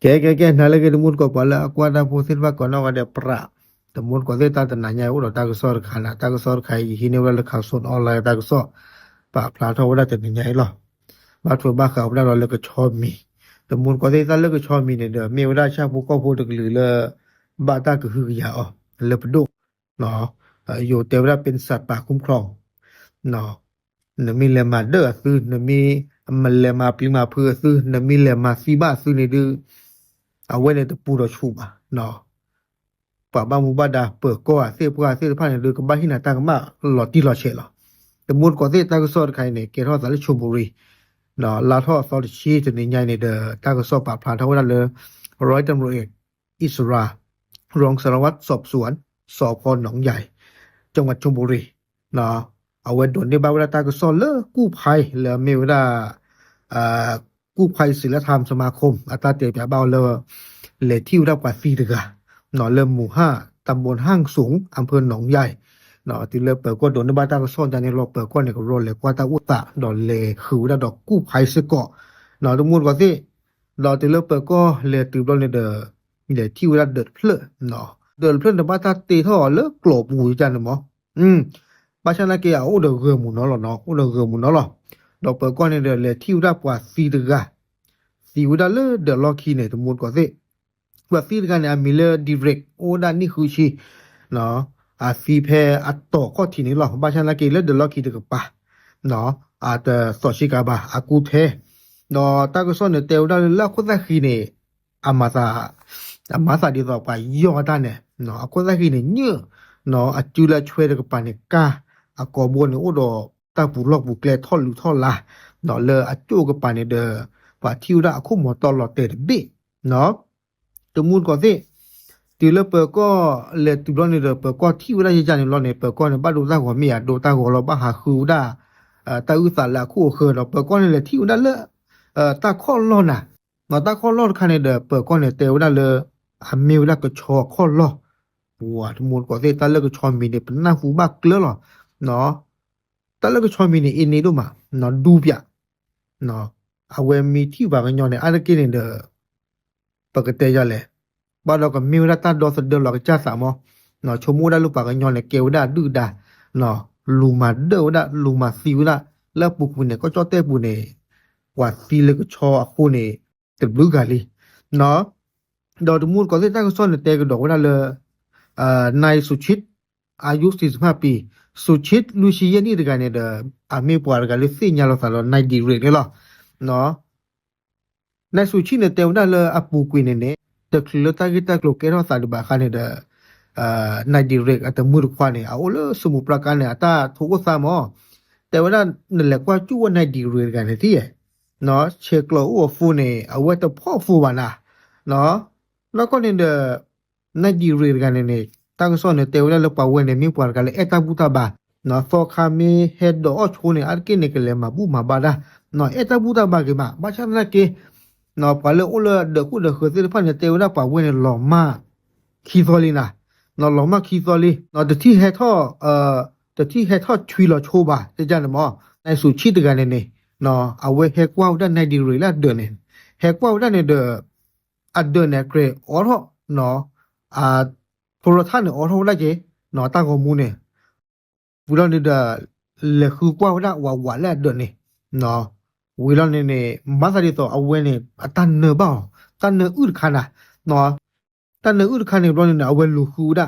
Ke nalage dumur ko pala akwada posit ba kono wade pra dumur ko ta nanya ulo ta ko sor khana ta ko sor khai hine wala kha son online ta ko so pa pla tho wala te nyai lo ba tho ba kha wala lo ko cho mi dumur ko ta lo ko cho mi ne de me wala cha bu ko bu de lu le ba ta ko hu ya o le pdu no yo te wala เป็นสัตว์ป่าคุ้มครองเนาะนมีเลมาเด้อซื้อนมีมันเลมาปลิมาเพื่อซื้อนมีเลมาซีบ้าซื้อในดื้อเอาไว้ในตะปูเราชูบ่ะเนาะป่าบ้ามูบ้าดาเปิดก็เสียพัวเสียผ่านดื้อกับบ้านที่หน้าตางมาหลอดที่หลอดเฉลอแต่มูลก็เสียตาก็สอดใครเนี่ยเกทอสารชมบุรีเนาะลาทอสอดชีจะในใหญ่ในเด้อตาก็สอบปราบพรานเท่านั้นเลยร้อยตำรวจเอกอิสรารองสารวัตรสอบสวนสพหนองใหญ่จังหวัดชลบุรีเนาะเอาไว้โดนในบางเวลาตาก็สอนเลกู้ภัยเหลือมีเวลากู้ภัยศิลธรรมสมาคมอัตราเตียบเบาเลยที่รับกว่าฟรีเดือเนาะเริ่มหมู่5ตำบลห้างสูงอำเภอหนองใหญ่เนาะที่เริ่มเปิดก็โดนในบ้านตาก็สอนจากในรอบเปิดก็ในก็รถเลยกว่าตาอุตตะดอนเลยคือดอกกู้ภัยสกอเนาะทุกมูลก็สิเราที่เริ่มเปิดก็เลยตื่นรถในเดี๋ยวที่เวลาเดือดเพลิดเนาะเดือดเพลิดในบ้านตาตีท่อเลิกกลบหูจันเนาะ巴山那个啊，我都热木恼了喏，我都热木恼了。到不管那个来挑大把西的个，西乌达了的老气呢，都没搞些。ว่าซีกันเนี่ยมีเลยดิเรกโอ้ด้านนี้คือชีเนาะซีเพอัตโตก็ทีนี้หรอกบ้านฉันละกี่เลยเดี๋ยวเราคิดกันปะเนาะแต่สอชิกาบะกูเทเนาะตาก็สอนเนี่ยเตียวได้แล้วคนละคีเนี่ยอามาซาดีต่อไปย่อด้านเนี่ยเนาะคนละคีเนี่ยเนื้อเนาะจูละช่วยกันปะเนี่ยกากอบวนเนี่ยโอ้ดอตาปูลอกปูเกลทอดหรือทอดละเนาะเลยจูกันปะเนี่ยเด้อว่าทิวดาคู่หมอตลอดเตะบิเนาะตัวมูลก่อนสิตีเลเปอร์ก็เลยตีร้อนเนี่ยเปอร์ก็ที่เวลาจะจ่ายร้อนเนี่ยเปอร์ก็เนี่ยบ้านดูตาหัวเมียดูตาหัวเราบ้าหาคือได้ตาอุตส่าห์ละคู่เคยเราเปอร์ก็เนี่ยที่ได้เลยตาข้อร้อนน่ะมาตาข้อร้อนคันเนี่ยเปอร์ก็เนี่ยเตวได้เลยมีเวลาก็ชอข้อร้อนว้าตัวมูลก่อนสิตาเลิกก็ชอมีเนี่ยเป็นหน้าหูบ้าเกลือหรอเนาะตาเลิกก็ชอมีเนี่ยอินนี่ดูมาเนาะดูเปียเนาะเอาไว้มีที่ว่ากันย้อนเนี่ยอะไรกินเนี่ยปกติจะเลยบ้านเราก็มีเวลาตัดดอกสะเดือดเราก็จ้าสามเนาะชมูได้ลูกปากกันย้อนเลยเกวได้ดื้อได้เนาะลูมาเดือได้ลูมาซิวได้แล้วปุกเนี่ยก็จ้อเต้ปุเนี่ยว่าซีเลยก็ชอคู่เนี่ยตึบลูกกันเลยเนาะดอกมูลก็ได้ตั้งซ่อนในเตะกระดอกไว้ได้เลยนายสุชิตอายุ45ปีสุชิตลูชิเยนี่ด้วยกันเนี่ยมีปวดกันเลยสิ่งยาเราสารนายดีเรกเลยหรอเนาะนายสุชิตเนี่ยเตะได้เลยปูกุยเนี่ยแต่คือเราตั้งใจกลัวแกเราสารบ้ากันเนี่ยนายดีเรกอาจจะมือขวาเนี่ยเอาเลยสมุปราการเนี่ยแต่ทุกสามอ๋อแต่ว่านั่นแหละว่าจู่ว่านายดีเรกกันเนี่ยที่เนาะเช็คเราว่าฟูเนี่ยเอาไว้แต่พ่อฟูบ้านะเนาะแล้วก็เนี่ยนายดีเรกกันเนี่ยตั้งซ่อนเนี่ยเตวแล้วเราป่าวเนี่ยมีปวดกันเลยเอตาบุตาบาเนาะฟอคามีเฮดดอชโคเนี่ยอาร์กินเนี่ยก็เลยมาบูมาบาดาเนาะเอตาบุตาบาเกมาบ้าฉันละเกเนาะพอเลยโอ้เลยเด็กกูเด็กเคยซื้อพันเนี่ยเตวแล้วป่าวเนี่ยหล่อมากคีซอลีนะเนาะหล่อมากคีซอลีเนาะแต่ที่ให้ท่อชุยหล่อโชบาจะจันมั้งในสุชิตกันเนี่ยเนาะเอาไว้เฮกว้าวด้านในดีเรกแล้วเดินเนี่ยเฮกว้าวด้านเนี่ยเดินเนี่ยเกรออ๋อเนาะโทรทัศน์เนี่ยอ๋อโทรได้เจเนาะตั้งข้อมูลเนี่ยวิลาเนี่ยเลยคือกว่าว่าแล้วเดินเนี่ยเนาะวิลาเนี่ยมาซาดิโตเอาไว้เนี่ยตันเนอบ้าตันเนออุดขันอ่ะเนาะตันเนออุดขันเนี่ยวิลาเนี่ยเอาไว้ลูคูได้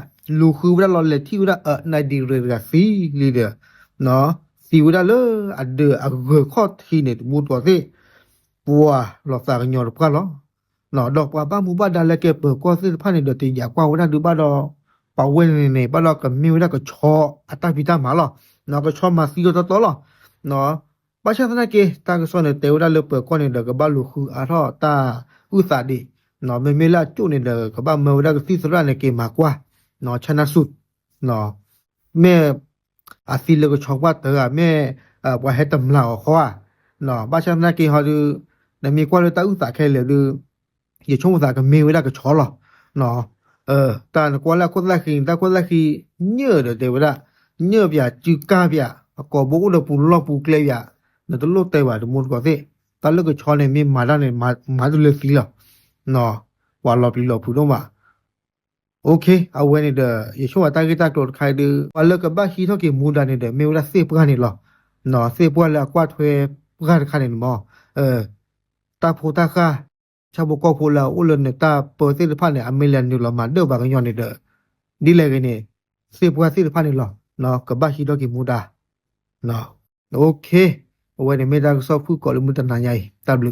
เราเลยที่ว่าในดีเรกซีลีเดอเนาะซีว่าเลยเกอข้อที่เนี่ยมูดก่อนสิปัวหลอกสากันยอร์กันหรอเนาะดอกว่าบ้ามูบ้าดาเลเก็บเปิดก็ซื้อผ้าในเดือดตีอยากว่าว่าดูบ้าดอป่าเว้นเนี่ยบ้าดอกับมิวได้ก็ชออัตราพิจารณาหรอเนาะก็ชอมาซีโอต่อหรอเนาะบ้าชาตินักเกตาก็สอนเนี่ยเตวได้เลยเปิดก็เนี่ยเดือดกับบ้าลูคืออาท่อตาอุตสาดีเนาะไม่ละจุเนี่ยเดือดกับบ้าเมื่อได้ก็ซีสระในเกมมากกว่าเนาะชนะสุดเนาะแม่อาซีเลยก็ชอบว่าเธอแม่ว่าให้ตำเหล่าเขาอ่ะเนาะบ้าชาตินักเกเขาดูในมีความเลยตาอุตสาแค่เลยดูอย่าชงสากับเมวได้ก็ชอหรอเนาะแต่กว่าแล้วคนละคิงแต่คนละคีเนื้อเดี๋ยวละเนื้อเปียจืดก้าเปียก็บอกว่าปูลอกปูเกลียนั่นตัวโลกเตว่าทุกคนก็สิแต่เลิกก็ชอเนี่ยมีมาได้เนี่ยมาดูเลยสิล่ะ နော်ဝါလော်ပလီလော်ဖူတော့မှာโอเคအဝဲနေတဲ့ယေရှုဝတာဂီတာတော့ခိုင်ဒီဝါလကဘဟီတော့ကေမူဒာနေတဲ့မေဝလာစေပကနေလောနော်စေပွားလာကွာထွဲပကခါနေမောတာဖိုတာခါချဘကောဖိုလာဦးလနေတာပေါ်စစ်ဖာနေအမေလန်နီလောမှာတော့ဘာကညောနေတဲ့ဒီလေကနေစေပွားစစ်ဖာနေလောနော်ကဘဟီတော့ကေမူဒါနော်โอเคအဝဲနေမေတာဆော့ဖူကောလမူတနာညိုင်တဘလူ